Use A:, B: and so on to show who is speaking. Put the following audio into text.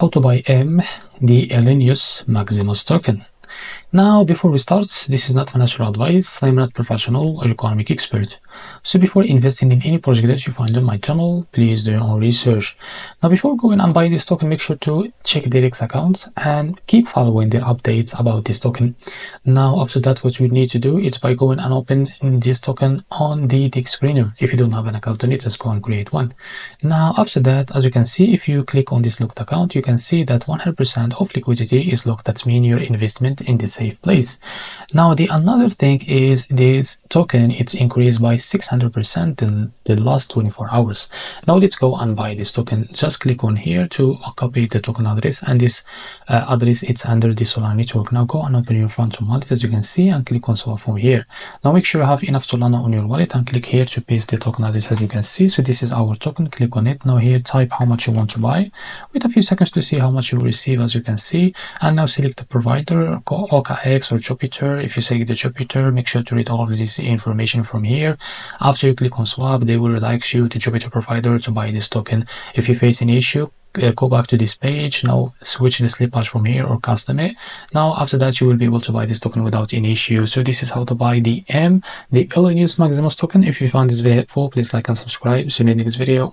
A: How to buy the Elonius Maximus token. Now, before we start, this is not financial advice. I'm not professional or economic expert. So before investing in any project that you find on my channel, please do your own research. Now, before going and buying this token, make sure to check the DEX account and keep following the updates about this token. Now, after that, what you need to do is by going and open this token on the DEX screener. If you don't have an account on it, just go and create one. Now, after that, as you can see, if you click on this locked account, you can see that 100% of liquidity is locked. That's mean your investment in the safe place. Now, the another thing is this token, it's increased by 600% in the last 24 hours. Now, let's go and buy this token. Just click on here to copy the token address, and this address, it's under the Solana network. Now, go and open your Phantom wallet, as you can see, and click on swap from here. Now, make sure you have enough Solana on your wallet and click here to paste the token address, as you can see. So this is our token. Click on it. Now here, type how much you want to buy. Wait a few seconds to see how much you will receive, as you can see. And now select the provider, OKX or Jupiter. If you select the Jupiter, make sure to read all of this information from here. After you click on swap, they will redirect you to Jupiter provider to buy this token. If you face any issue, go back to this page. Now switch the slip patch from here or custom it. Now after that, you will be able to buy this token without any issue. So this is how to buy the Elonius Maximus token. If you found this video helpful, please like and subscribe. See you in the next video.